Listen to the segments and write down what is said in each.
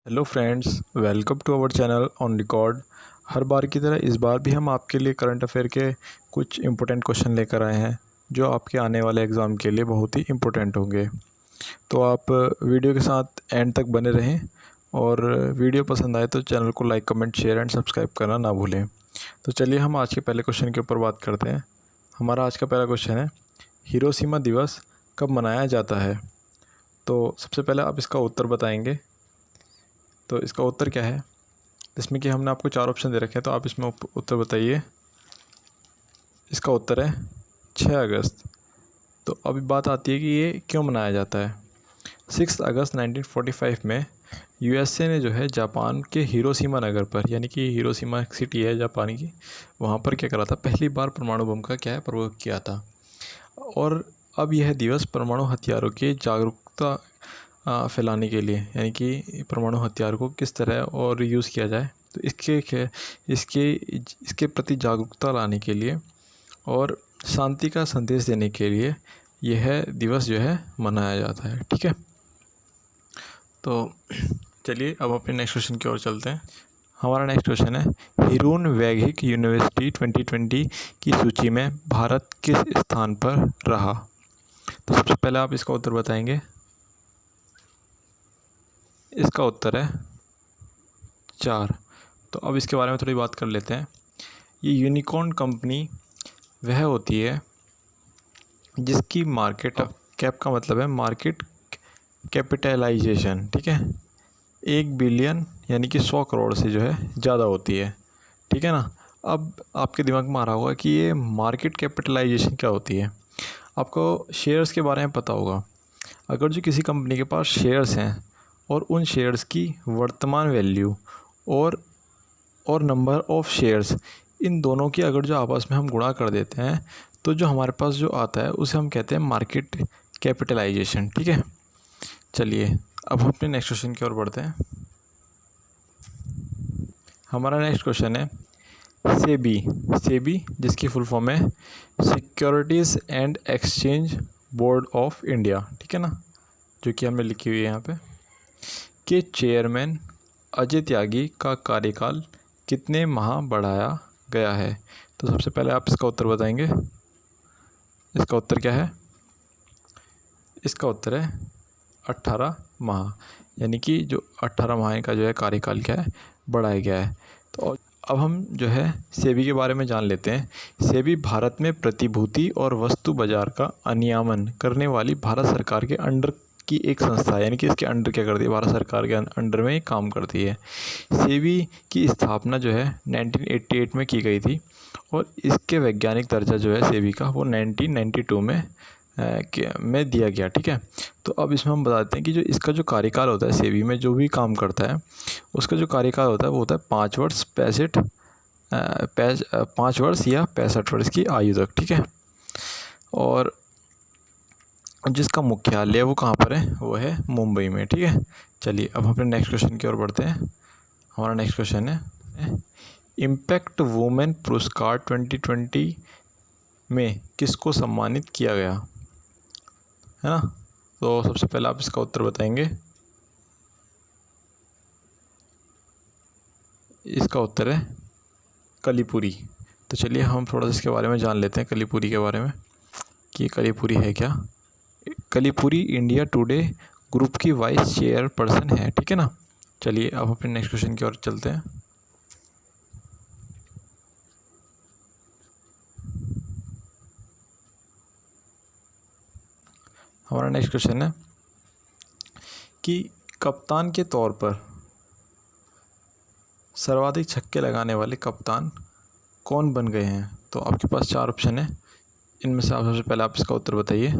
Hello friends, welcome to our channel on record. हर बार की तरह इस बार भी हम आपके लिए करंट अफेयर के कुछ इम्पोर्टेंट क्वेश्चन लेकर आए हैं जो आपके आने वाले एग्ज़ाम के लिए बहुत ही इम्पोर्टेंट होंगे। तो आप वीडियो के साथ एंड तक बने रहें और वीडियो पसंद आए तो चैनल को like, comment, share and subscribe करना ना भूलें। तो चलिए हम आज के पहले क्वेश्चन के ऊपर बात करते हैं। हमारा आज का पहला क्वेश्चन है, हिरोशिमा दिवस कब मनाया जाता है? तो सबसे पहले आप इसका उत्तर बताएंगे। तो इसका उत्तर क्या है, जिसमें कि हमने आपको 4 ऑप्शन दे रखे हैं, तो आप इसमें उत्तर बताइए। इसका उत्तर है 6 अगस्त। तो अभी बात आती है कि ये क्यों मनाया जाता है। 6 अगस्त 1945 में यूएसए ने जो है जापान के हिरोशिमा नगर पर, यानी कि हिरोशिमा एक सिटी है जापान की, वहाँ पर क्या करा था, पहली बार परमाणु बम का क्या है प्रयोग किया था। और अब यह दिवस परमाणु हथियारों की जागरूकता फैलाने के लिए, यानी कि परमाणु हथियार को किस तरह और यूज़ किया जाए, तो इसके प्रति जागरूकता लाने के लिए और शांति का संदेश देने के लिए यह दिवस जो है मनाया जाता है। ठीक है, तो चलिए अब अपने नेक्स्ट क्वेश्चन की ओर चलते हैं। हमारा नेक्स्ट क्वेश्चन है, हिरून वैघिक यूनिवर्सिटी 2020 की सूची में भारत किस स्थान पर रहा? तो सबसे पहले आप इसका उत्तर बताएंगे। इसका उत्तर है 4। तो अब इसके बारे में थोड़ी बात कर लेते हैं। ये यूनिकॉर्न कंपनी वह होती है जिसकी मार्केट कैप का मतलब है मार्केट कैपिटलाइजेशन, ठीक है, 1 बिलियन यानी कि 100 करोड़ से जो है ज़्यादा होती है। ठीक है ना। अब आपके दिमाग में आ रहा होगा कि ये मार्केट कैपिटलाइजेशन क्या होती है। आपको शेयर्स के बारे में पता होगा। अगर जो किसी कंपनी के पास शेयर्स हैं और उन शेयर्स की वर्तमान वैल्यू और नंबर ऑफ़ शेयर्स, इन दोनों की अगर जो आपस में हम गुणा कर देते हैं तो जो हमारे पास जो आता है उसे हम कहते हैं मार्केट कैपिटलाइजेशन। ठीक है, चलिए अब हम अपने नेक्स्ट क्वेश्चन की ओर बढ़ते हैं। हमारा नेक्स्ट क्वेश्चन है, सेबी जिसकी फुल फॉर्म है securities and exchange board of India, ठीक है ना, जो कि हमने लिखी हुई है यहाँ पे, के चेयरमैन अजय त्यागी का कार्यकाल कितने माह बढ़ाया गया है? तो सबसे पहले आप इसका उत्तर बताएंगे। इसका उत्तर क्या है? इसका उत्तर है 18 माह, यानी कि जो 18 माह का जो है कार्यकाल क्या है बढ़ाया गया है। तो अब हम जो है सेबी के बारे में जान लेते हैं। सेबी भारत में प्रतिभूति और वस्तु बाजार का अनियमन करने वाली भारत सरकार के अंडर की एक संस्था है, यानी कि इसके अंडर क्या करती है, भारत सरकार के अंडर में काम करती है। सेबी की स्थापना जो है 1988 में की गई थी और इसके वैज्ञानिक दर्जा जो है सेबी का वो 1992 में दिया गया। ठीक है, तो अब इसमें हम बताते हैं कि जो इसका जो कार्यकाल होता है, सेबी में जो भी काम करता है उसका जो कार्यकाल होता है वो होता है 5 वर्ष 5 वर्ष या 65 वर्ष की आयु तक। ठीक है, और जिसका मुख्यालय वो कहाँ पर है, वो है मुंबई में। ठीक है, चलिए अब अपने नेक्स्ट क्वेश्चन की ओर बढ़ते हैं। हमारा नेक्स्ट क्वेश्चन है, इम्पैक्ट वुमेन पुरस्कार 2020 में किसको सम्मानित किया गया है ना? तो सबसे पहले आप इसका उत्तर बताएंगे। इसका उत्तर है कलीपुरी। तो चलिए हम थोड़ा सा इसके बारे में जान लेते हैं, कलीपुरी के बारे में, कि कलीपुरी है क्या। कलीपुरी इंडिया टुडे ग्रुप की वाइस चेयरपर्सन है। ठीक है ना, चलिए अब अपने नेक्स्ट क्वेश्चन की ओर चलते हैं। हमारा नेक्स्ट क्वेश्चन है कि कप्तान के तौर पर सर्वाधिक छक्के लगाने वाले कप्तान कौन बन गए हैं? तो आपके पास 4 ऑप्शन है, इनमें से आप सबसे पहले आप इसका उत्तर बताइए।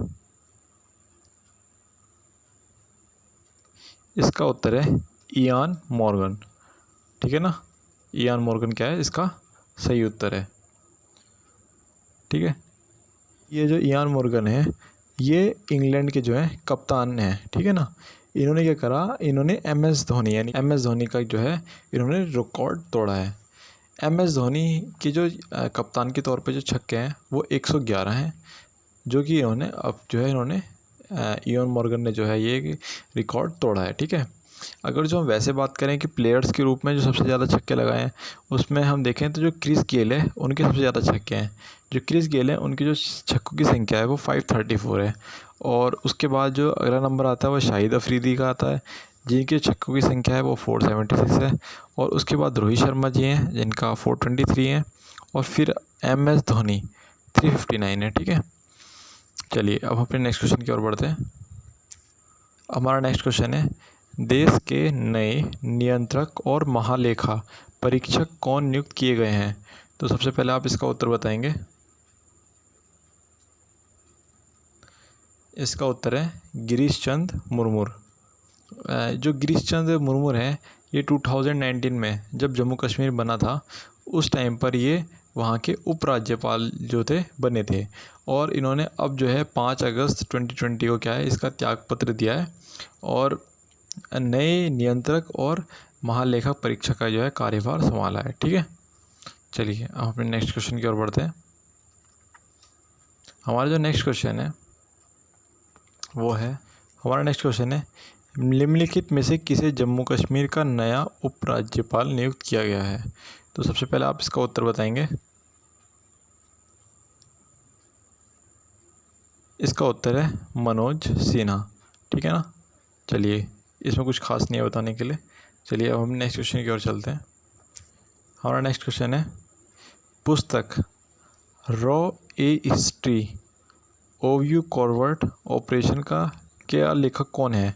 इसका उत्तर है इयान मॉर्गन। ठीक है ना, इयान मॉर्गन क्या है, इसका सही उत्तर है। ठीक है, ये जो इयान मॉर्गन है ये इंग्लैंड के जो है कप्तान हैं। ठीक है ना, इन्होंने क्या करा, इन्होंने MS धोनी, यानी MS धोनी का जो है इन्होंने रिकॉर्ड तोड़ा है। MS धोनी की जो कप्तान के तौर पे जो छक्के हैं वो 111 हैं, जो कि इन्होंने अब जो है इयान मॉर्गन ने जो है ये रिकॉर्ड तोड़ा है। ठीक है, अगर जो हम वैसे बात करें कि प्लेयर्स के रूप में जो सबसे ज़्यादा छक्के लगाए हैं, उसमें हम देखें तो जो क्रिस गेल है उनके सबसे ज़्यादा छक्के हैं। जो क्रिस गेल है उनकी जो छक्कों की संख्या है वो 534 है। और उसके बाद जो अगला नंबर आता है वो शाहिद अफरीदी का आता है, जिनके छक्कों की संख्या है वो 476 है। और उसके बाद रोहित शर्मा जी हैं जिनका 423 है। और फिर MS धोनी 359 है। ठीक है, चलिए अब अपने नेक्स्ट क्वेश्चन की ओर बढ़ते हैं। हमारा नेक्स्ट क्वेश्चन है, देश के नए नियंत्रक और महालेखा परीक्षक कौन नियुक्त किए गए हैं? तो सबसे पहले आप इसका उत्तर बताएंगे। इसका उत्तर है गिरीश चंद मुर्मू। जो गिरीश चंद मुर्मू हैं ये 2019 में जब जम्मू कश्मीर बना था उस टाइम पर ये वहाँ के उपराज्यपाल जो थे बने थे। और इन्होंने अब जो है 5 अगस्त 2020 को क्या है इसका त्यागपत्र दिया है और नए नियंत्रक और महालेखा परीक्षक का जो है कार्यभार संभाला है। ठीक है, चलिए अब अपने नेक्स्ट क्वेश्चन की ओर बढ़ते हैं। हमारा जो नेक्स्ट क्वेश्चन है वो है, हमारा नेक्स्ट क्वेश्चन है, निम्नलिखित में से किसे जम्मू कश्मीर का नया उपराज्यपाल नियुक्त किया गया है? तो सबसे पहले आप इसका उत्तर बताएंगे। इसका उत्तर है मनोज सिन्हा। ठीक है ना, चलिए इसमें कुछ खास नहीं है बताने के लिए। चलिए अब हम नेक्स्ट क्वेश्चन की ओर चलते हैं। हमारा नेक्स्ट क्वेश्चन है, पुस्तक रॉ ए हिस्ट्री ओवयू कॉर्वर्ट ऑपरेशन का क्या लेखक कौन है?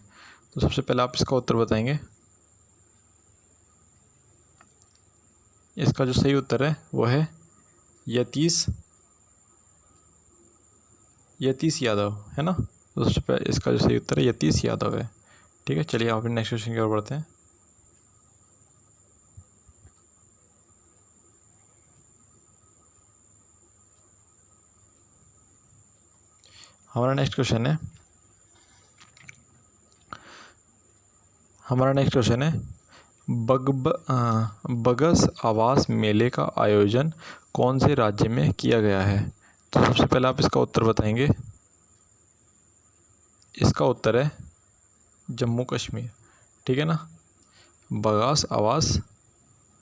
तो सबसे पहले आप इसका उत्तर बताएंगे। इसका जो सही उत्तर है वो है यतीश यादव, है ना। तो सबसे पहले इसका जो सही उत्तर है यतीश यादव है। ठीक है, चलिए आप नेक्स्ट क्वेश्चन की ओर बढ़ते हैं। हमारा नेक्स्ट क्वेश्चन है बगस आवास मेले का आयोजन कौन से राज्य में किया गया है? तो सबसे पहले आप इसका उत्तर बताएंगे। इसका उत्तर है जम्मू कश्मीर। ठीक है ना, बगस आवास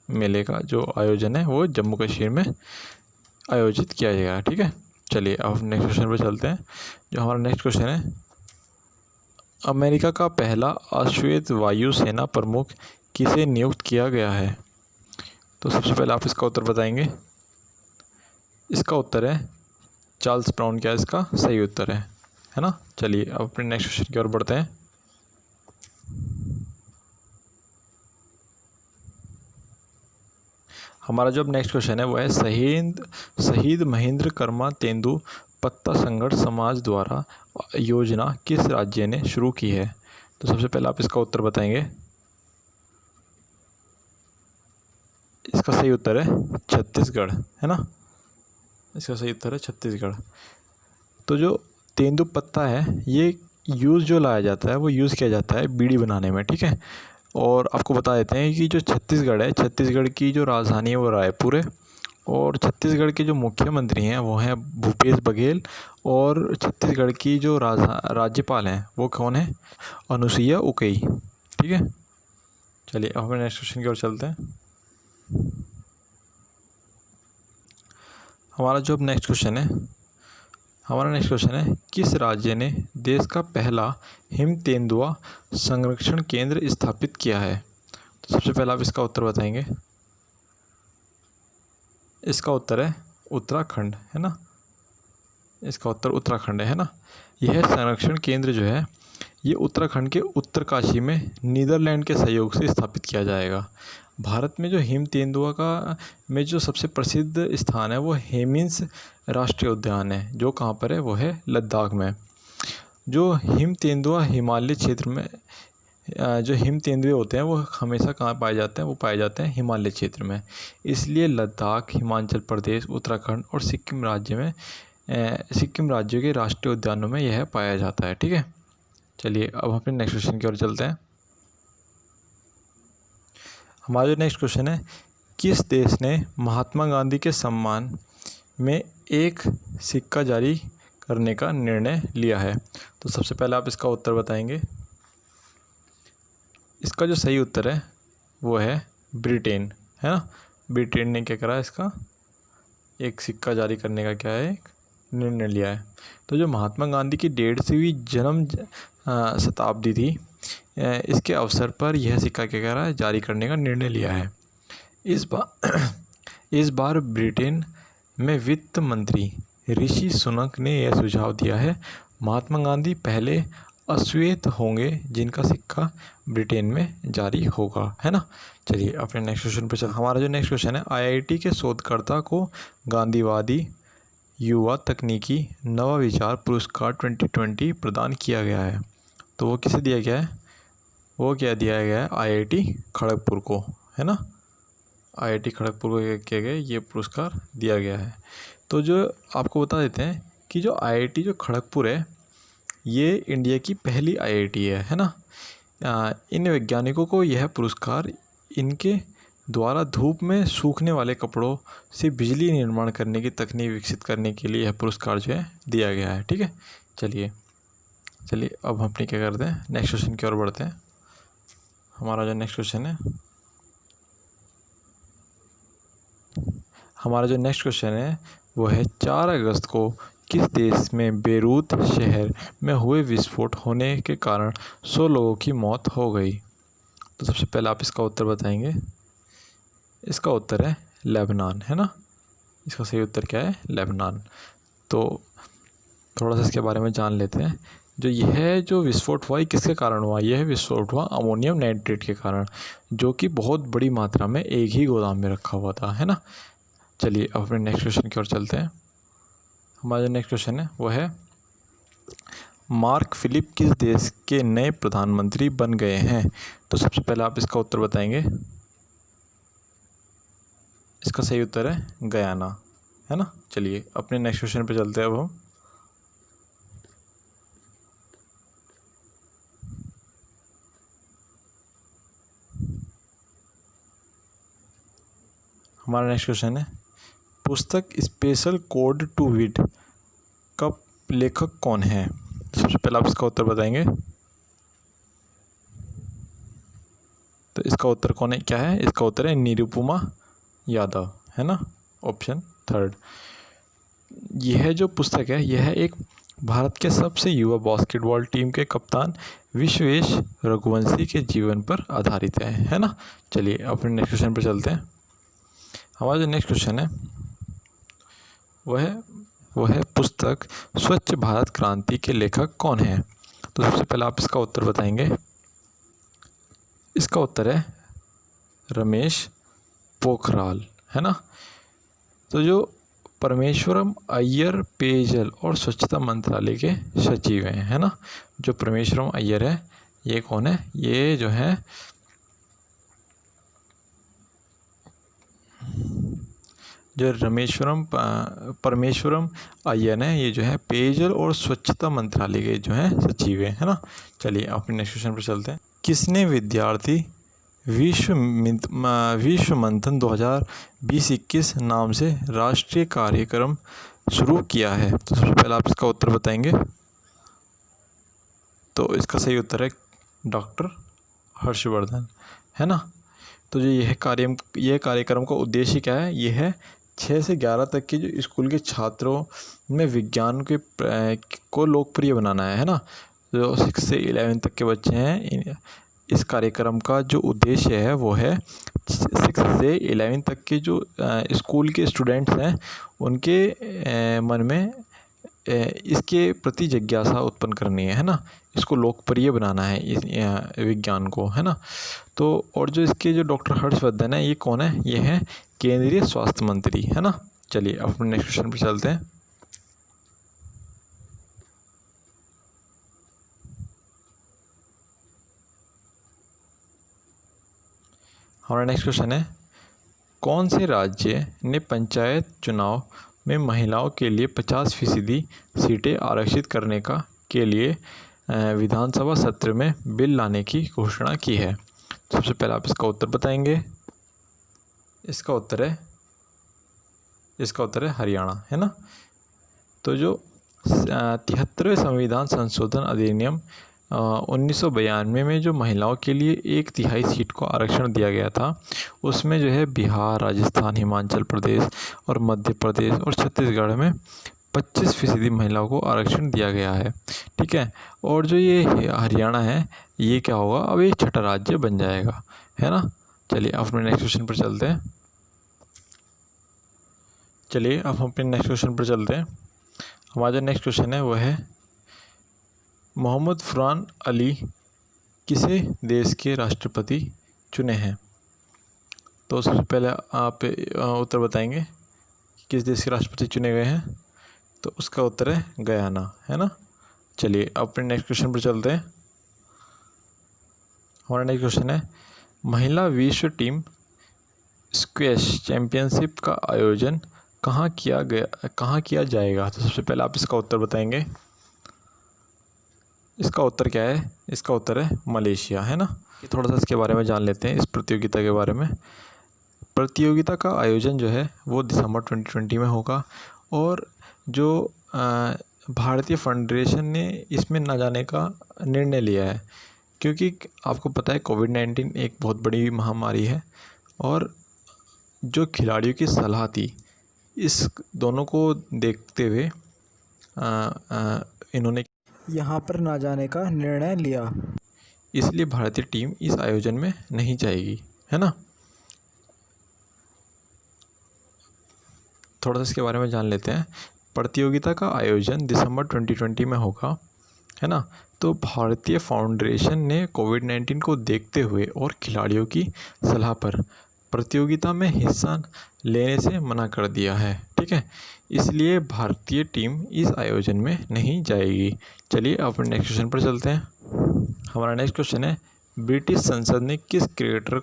मेले का जो आयोजन है वो जम्मू कश्मीर में आयोजित किया जाएगा। ठीक है, चलिए अब नेक्स्ट क्वेश्चन पर चलते हैं। जो हमारा नेक्स्ट क्वेश्चन है, अमेरिका का पहला अश्वेत वायु सेना प्रमुख किसे नियुक्त किया गया है? तो सबसे पहले आप इसका उत्तर बताएंगे। इसका उत्तर है चार्ल्स ब्राउन, क्या इसका सही उत्तर है ना। चलिए अब अपने नेक्स्ट क्वेश्चन की ओर बढ़ते हैं। हमारा जो नेक्स्ट क्वेश्चन है वो है, शहीद महेंद्र कर्मा तेंदु पत्ता संघर्ष समाज द्वारा योजना किस राज्य ने शुरू की है? तो सबसे पहले आप इसका उत्तर बताएंगे। इसका सही उत्तर है छत्तीसगढ़, है ना। इसका सही उत्तर है छत्तीसगढ़। तो जो तेंदुपत्ता है ये जो लाया जाता है वो यूज़ किया जाता है बीड़ी बनाने में। ठीक है, और आपको बता देते हैं कि जो छत्तीसगढ़ है, छत्तीसगढ़ की जो राजधानी है वो रायपुर है। और छत्तीसगढ़ के जो मुख्यमंत्री हैं वो हैं भूपेश बघेल। और छत्तीसगढ़ की जो राज्यपाल हैं वो कौन है? अनुसुईया उइके। ठीक है, चलिए अब हम नेक्स्ट क्वेश्चन की ओर चलते हैं। हमारा जो नेक्स्ट क्वेश्चन है, किस राज्य ने देश का पहला हिम तेंदुआ संरक्षण केंद्र स्थापित किया है? तो सबसे पहले आप इसका उत्तर बताएंगे। इसका उत्तर है उत्तराखंड, है ना। इसका उत्तर उत्तराखंड है ना। यह संरक्षण केंद्र जो है ये उत्तराखंड के उत्तरकाशी में नीदरलैंड के सहयोग से स्थापित किया जाएगा। भारत में जो हिम तेंदुआ का में जो सबसे प्रसिद्ध स्थान है वो हेमिंस राष्ट्रीय उद्यान है, जो कहाँ पर है वो है लद्दाख में। जो हिम तेंदुआ हिमालय क्षेत्र में जो हिम तेंदुए होते हैं वो हमेशा कहाँ पाए जाते हैं? वो पाए जाते हैं हिमालय क्षेत्र में। इसलिए लद्दाख, हिमाचल प्रदेश, उत्तराखंड और सिक्किम राज्यों के राष्ट्रीय उद्यानों में यह पाया जाता है। ठीक है, चलिए अब अपने नेक्स्ट क्वेश्चन की ओर चलते हैं। हमारा जो नेक्स्ट क्वेश्चन है, किस देश ने महात्मा गांधी के सम्मान में एक सिक्का जारी करने का निर्णय लिया है? तो सबसे पहले आप इसका उत्तर बताएंगे। इसका जो सही उत्तर है वो है ब्रिटेन, है ना। ब्रिटेन ने क्या करा, इसका एक सिक्का जारी करने का क्या है, एक निर्णय लिया है। तो जो महात्मा गांधी की 150वीं जन्म शताब्दी थी, इसके अवसर पर यह सिक्का क्या करा है, जारी करने का निर्णय लिया है। इस बार ब्रिटेन में वित्त मंत्री ऋषि सुनक ने यह सुझाव दिया है, महात्मा गांधी पहले अश्वेत होंगे जिनका सिक्का ब्रिटेन में जारी होगा, है ना। चलिए अपने नेक्स्ट क्वेश्चन पर हमारा जो नेक्स्ट क्वेश्चन है, आईआईटी के शोधकर्ता को गांधीवादी युवा तकनीकी नवाविचार पुरस्कार 2020 प्रदान किया गया है। तो वो किसे दिया गया है, वो क्या दिया गया है, आईआईटी खड़गपुर को, है ना। आईआईटी खड़गपुर को किया गया ये पुरस्कार दिया गया है। तो जो आपको बता देते हैं कि जो आईआईटी जो खड़गपुर है, ये इंडिया की पहली आईआईटी है ना। इन वैज्ञानिकों को यह पुरस्कार इनके द्वारा धूप में सूखने वाले कपड़ों से बिजली निर्माण करने की तकनीक विकसित करने के लिए यह पुरस्कार जो है दिया गया है, ठीक है। चलिए अब हम अपनी क्या करते हैं, नेक्स्ट क्वेश्चन की ओर बढ़ते हैं। हमारा जो नेक्स्ट क्वेश्चन है वो है 4 अगस्त को किस देश में बेरूत शहर में हुए विस्फोट होने के कारण 100 लोगों की मौत हो गई। तो सबसे पहले आप इसका उत्तर बताएंगे। इसका उत्तर है लेबनान, है ना। इसका सही उत्तर क्या है, लेबनान। तो थोड़ा सा इसके बारे में जान लेते हैं। जो विस्फोट हुआ किसके कारण हुआ, यह विस्फोट हुआ अमोनियम नाइट्रेट के कारण, जो कि बहुत बड़ी मात्रा में एक ही गोदाम में रखा हुआ था, है ना। चलिए अब अपने नेक्स्ट क्वेश्चन की ओर चलते हैं। हमारा जो नेक्स्ट क्वेश्चन है वो है, मार्क फिलिप किस देश के नए प्रधानमंत्री बन गए हैं। तो सबसे पहले आप इसका उत्तर बताएंगे। इसका सही उत्तर है गयाना, है ना। चलिए अपने नेक्स्ट क्वेश्चन पे चलते हैं। अब हम हमारा नेक्स्ट क्वेश्चन है, पुस्तक स्पेशल कोड टू विड का लेखक कौन है। सबसे पहले आप इसका उत्तर बताएंगे। तो इसका उत्तर क्या है, इसका उत्तर है निरुपमा यादव, है ना, ऑप्शन 3। यह जो पुस्तक है यह एक भारत के सबसे युवा बास्केटबॉल टीम के कप्तान विश्वेश रघुवंशी के जीवन पर आधारित है ना। चलिए अपने नेक्स्ट क्वेश्चन पर चलते हैं। हमारा जो नेक्स्ट क्वेश्चन है वह है पुस्तक स्वच्छ भारत क्रांति के लेखक कौन है। तो सबसे पहले आप इसका उत्तर बताएंगे। इसका उत्तर है रमेश पोखराल, है ना। तो जो परमेश्वरम अय्यर पेयजल और स्वच्छता मंत्रालय के सचिव हैं, है ना। जो परमेश्वरम अय्यर है ये कौन है, ये जो है जो परमेश्वरम अय्यर है, ये जो है पेयजल और स्वच्छता मंत्रालय के जो है सचिव है ना। चलिए अपने नेक्स्ट क्वेश्चन पर चलते हैं। किसने विद्यार्थी विश्व मंथन 2020-21 नाम से राष्ट्रीय कार्यक्रम शुरू किया है। तो सबसे पहले आप इसका उत्तर बताएंगे। तो इसका सही उत्तर है डॉक्टर हर्षवर्धन, है ना। तो जो यह कार्यक्रम का उद्देश्य क्या है, यह है 6 से 11 तक के जो स्कूल के छात्रों में विज्ञान को लोकप्रिय बनाना है ना। जो 6 से 11 तक के बच्चे हैं, इस कार्यक्रम का जो उद्देश्य है वो है 6 से 11 तक के जो स्कूल के स्टूडेंट्स हैं उनके मन में इसके प्रति जिज्ञासा उत्पन्न करनी है ना। इसको लोकप्रिय बनाना है इस विज्ञान को, है ना। तो और जो इसके जो डॉक्टर हर्षवर्धन है ये कौन है, ये है केंद्रीय स्वास्थ्य मंत्री, है ना। चलिए अपने नेक्स्ट क्वेश्चन पर चलते हैं। हमारा नेक्स्ट क्वेश्चन है, कौन से राज्य ने पंचायत चुनाव में महिलाओं के लिए 50% सीटें आरक्षित करने के लिए विधानसभा सत्र में बिल लाने की घोषणा की है। सबसे पहले आप इसका उत्तर बताएंगे। इसका उत्तर है हरियाणा, है ना। तो जो 73वें संविधान संशोधन अधिनियम 1992 में जो महिलाओं के लिए 1/3 सीट को आरक्षण दिया गया था, उसमें जो है बिहार, राजस्थान, हिमाचल प्रदेश और मध्य प्रदेश और छत्तीसगढ़ में 25% महिलाओं को आरक्षण दिया गया है। ठीक है। और जो ये हरियाणा है, ये क्या होगा, अब ये छठा राज्य बन जाएगा, है ना। चलिए अब अपने नेक्स्ट क्वेश्चन पर चलते हैं। हमारा जो नेक्स्ट क्वेश्चन है वह है, मोहम्मद फुरकान अली किसे देश के राष्ट्रपति चुने हैं। तो सबसे पहले आप उत्तर बताएंगे किस देश के राष्ट्रपति चुने गए हैं। तो उसका उत्तर है गयाना, है ना। चलिए अपने नेक्स्ट क्वेश्चन पर चलते हैं। हमारा नेक्स्ट क्वेश्चन है, महिला विश्व टीम स्क्वैश चैंपियनशिप का आयोजन कहाँ किया जाएगा। तो सबसे पहले आप इसका उत्तर बताएंगे। इसका उत्तर क्या है, इसका उत्तर है मलेशिया, है ना। थोड़ा सा इसके बारे में जान लेते हैं, इस प्रतियोगिता के बारे में। प्रतियोगिता का आयोजन जो है वो दिसंबर 2020 में होगा, और जो भारतीय फेडरेशन ने इसमें ना जाने का निर्णय लिया है, क्योंकि आपको पता है कोविड-19 एक बहुत बड़ी महामारी है, और जो खिलाड़ियों की सलाह थी, इस दोनों को देखते हुए इन्होंने यहाँ पर ना जाने का निर्णय लिया। इसलिए भारतीय टीम इस आयोजन में नहीं जाएगी, है ना। थोड़ा सा इसके बारे में जान लेते हैं। प्रतियोगिता का आयोजन दिसंबर 2020 में होगा, है ना। तो भारतीय फाउंडेशन ने कोविड-19 को देखते हुए और खिलाड़ियों की सलाह पर प्रतियोगिता में हिस्सा लेने से मना कर दिया है। ठीक है, इसलिए भारतीय टीम इस आयोजन में नहीं जाएगी। चलिए अपने नेक्स्ट क्वेश्चन पर चलते हैं। हमारा नेक्स्ट क्वेश्चन है, ब्रिटिश संसद ने किस क्रिकेटर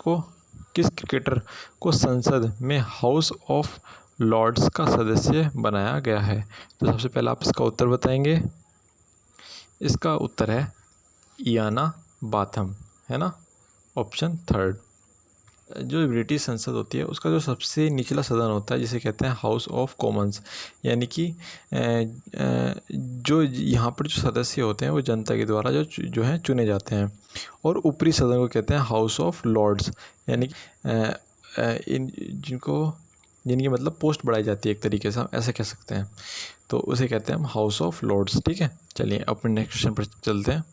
को संसद में हाउस ऑफ लॉर्ड्स का सदस्य बनाया गया है। तो सबसे पहले आप इसका उत्तर बताएंगे। इसका उत्तर है इयाना बाथम, है ना, ऑप्शन 3। जो ब्रिटिश संसद होती है उसका जो सबसे निचला सदन होता है, जिसे कहते हैं हाउस ऑफ कॉमन्स, यानी कि जो यहाँ पर जो सदस्य होते हैं वो जनता के द्वारा जो है चुने जाते हैं, और ऊपरी सदन को कहते हैं हाउस ऑफ लॉर्ड्स, यानी जिनकी मतलब पोस्ट बढ़ाई जाती है, एक तरीके से हम ऐसा कह सकते हैं, तो उसे कहते हैं हम हाउस ऑफ लॉर्ड्स। ठीक है, चलिए अपने नेक्स्ट क्वेश्चन पर चलते हैं।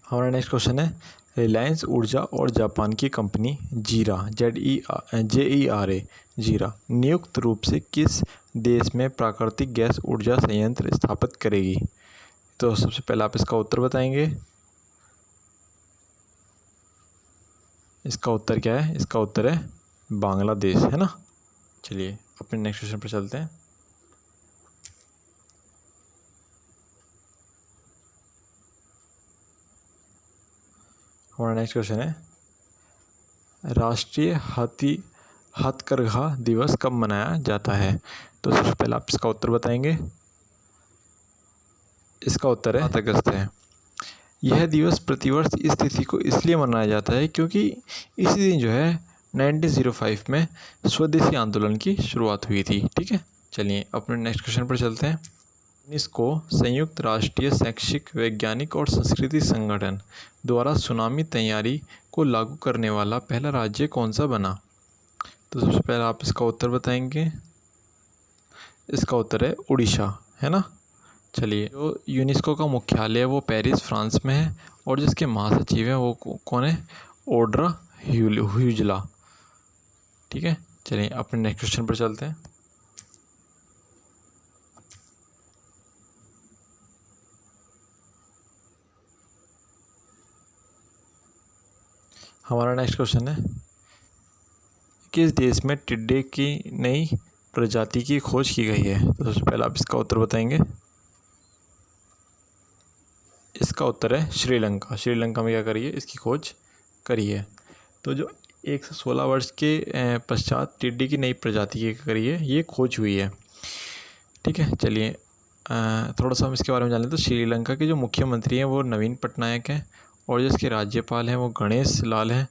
हमारा नेक्स्ट क्वेश्चन है, रिलायंस ऊर्जा और जापान की कंपनी जीरा JERA जीरा नियुक्त रूप से किस देश में प्राकृतिक गैस ऊर्जा संयंत्र स्थापित करेगी। तो सबसे पहले आप इसका उत्तर बताएंगे। इसका उत्तर क्या है, इसका उत्तर है बांग्लादेश, है ना। चलिए अपने नेक्स्ट क्वेश्चन पर चलते हैं। हमारा नेक्स्ट क्वेश्चन है, राष्ट्रीय हथकरघा दिवस कब मनाया जाता है। तो सबसे पहले आप इसका उत्तर बताएंगे। इसका उत्तर है 7 अगस्त है। यह दिवस प्रतिवर्ष इस तिथि को इसलिए मनाया जाता है क्योंकि इसी दिन जो है 1905 में स्वदेशी आंदोलन की शुरुआत हुई थी। ठीक है, चलिए अपने नेक्स्ट क्वेश्चन पर चलते हैं। यूनेस्को संयुक्त राष्ट्रीय शैक्षिक, वैज्ञानिक और सांस्कृतिक संगठन द्वारा सुनामी तैयारी को लागू करने वाला पहला राज्य कौन सा बना। तो सबसे पहले आप इसका उत्तर बताएंगे। इसका उत्तर है उड़ीसा, है ना। चलिए, जो यूनेस्को का मुख्यालय है वो पेरिस, फ्रांस में है, और जिसके महासचिव हैं वो कौन है, ऑड्रा ह्यूजला। ठीक है, चलिए अपने नेक्स्ट क्वेश्चन पर चलते हैं। हमारा नेक्स्ट क्वेश्चन है, किस देश में टिड्डे की नई प्रजाति की खोज की गई है। तो सबसे पहले आप इसका उत्तर बताएंगे। इसका उत्तर है श्रीलंका। श्रीलंका में क्या करी है, इसकी खोज करी है। तो जो 116 वर्ष के पश्चात टिड्डी की नई प्रजाति की करी है, ये खोज हुई है। ठीक है, चलिए थोड़ा सा हम इसके बारे में जान लें। तो श्रीलंका के जो मुख्यमंत्री हैं वो नवीन पटनायक हैं, और जो इसके राज्यपाल हैं वो गणेश लाल हैं।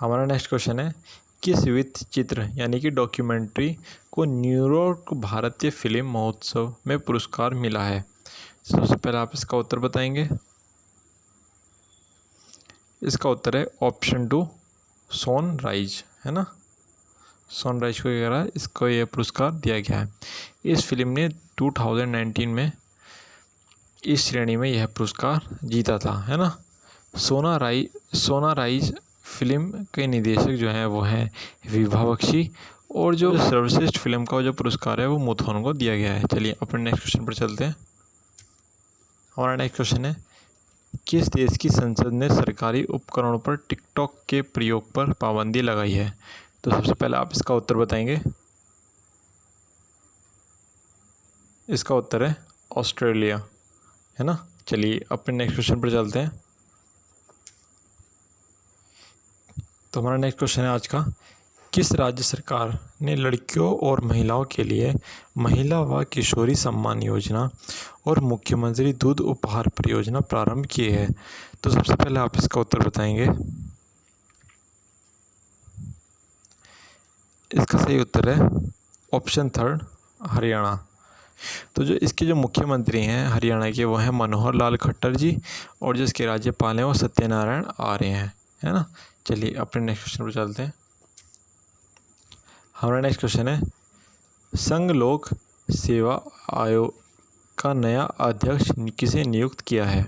हमारा नेक्स्ट क्वेश्चन है, किस वृत्त चित्र यानी कि डॉक्यूमेंट्री को न्यूयॉर्क भारतीय फिल्म महोत्सव में पुरस्कार मिला है। सबसे पहले आप इसका उत्तर बताएंगे। इसका उत्तर है ऑप्शन 2 सनराइज, है ना। सनराइज को क्या रहा है, इसको यह पुरस्कार दिया गया है। इस फिल्म ने 2019 में इस श्रेणी में यह पुरस्कार जीता था, है ना। सोनाराइज फिल्म के निर्देशक जो हैं वो हैं विभा बख्शी, और जो सर्वश्रेष्ठ फिल्म का जो पुरस्कार है वो मुथुन को दिया गया है। चलिए अपने नेक्स्ट क्वेश्चन पर चलते हैं। हमारा नेक्स्ट क्वेश्चन है, किस देश की संसद ने सरकारी उपकरणों पर टिकटॉक के प्रयोग पर पाबंदी लगाई है? तो सबसे पहले आप इसका उत्तर बताएंगे। इसका उत्तर है ऑस्ट्रेलिया, है ना। चलिए अपने नेक्स्ट क्वेश्चन पर चलते हैं। तो हमारा नेक्स्ट क्वेश्चन है आज का, किस राज्य सरकार ने लड़कियों और महिलाओं के लिए महिला व किशोरी सम्मान योजना और मुख्यमंत्री दूध उपहार परियोजना प्रारंभ की है? तो सबसे पहले आप इसका उत्तर बताएंगे। इसका सही उत्तर है ऑप्शन 3 हरियाणा। तो जो इसके जो मुख्यमंत्री हैं हरियाणा के वो हैं मनोहर लाल खट्टर जी, और जो इसके राज्यपाल हैं वो सत्यनारायण आर्य हैं, है ना। चलिए अपने नेक्स्ट क्वेश्चन पर चलते हैं। हमारा नेक्स्ट क्वेश्चन है, संघ लोक सेवा आयोग का नया अध्यक्ष किसे नियुक्त किया है?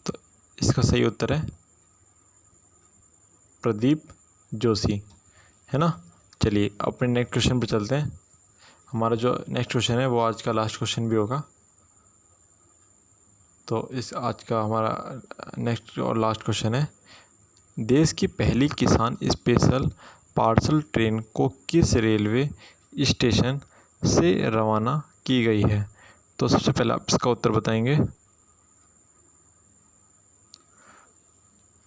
तो इसका सही उत्तर है प्रदीप जोशी, है ना। चलिए अपने नेक्स्ट क्वेश्चन पर चलते हैं। हमारा जो नेक्स्ट क्वेश्चन है वो आज का लास्ट क्वेश्चन भी होगा। तो इस आज का हमारा नेक्स्ट और लास्ट क्वेश्चन है, देश की पहली किसान स्पेशल पार्सल ट्रेन को किस रेलवे स्टेशन से रवाना की गई है? तो सबसे पहले आप इसका उत्तर बताएंगे।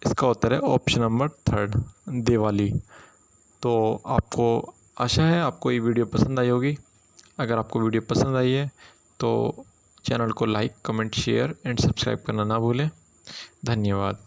इसका उत्तर है ऑप्शन नंबर 3 दिवाली। तो आपको आशा है आपको ये वीडियो पसंद आई होगी। अगर आपको वीडियो पसंद आई है तो चैनल को like, comment, share and subscribe करना ना भूलें। धन्यवाद।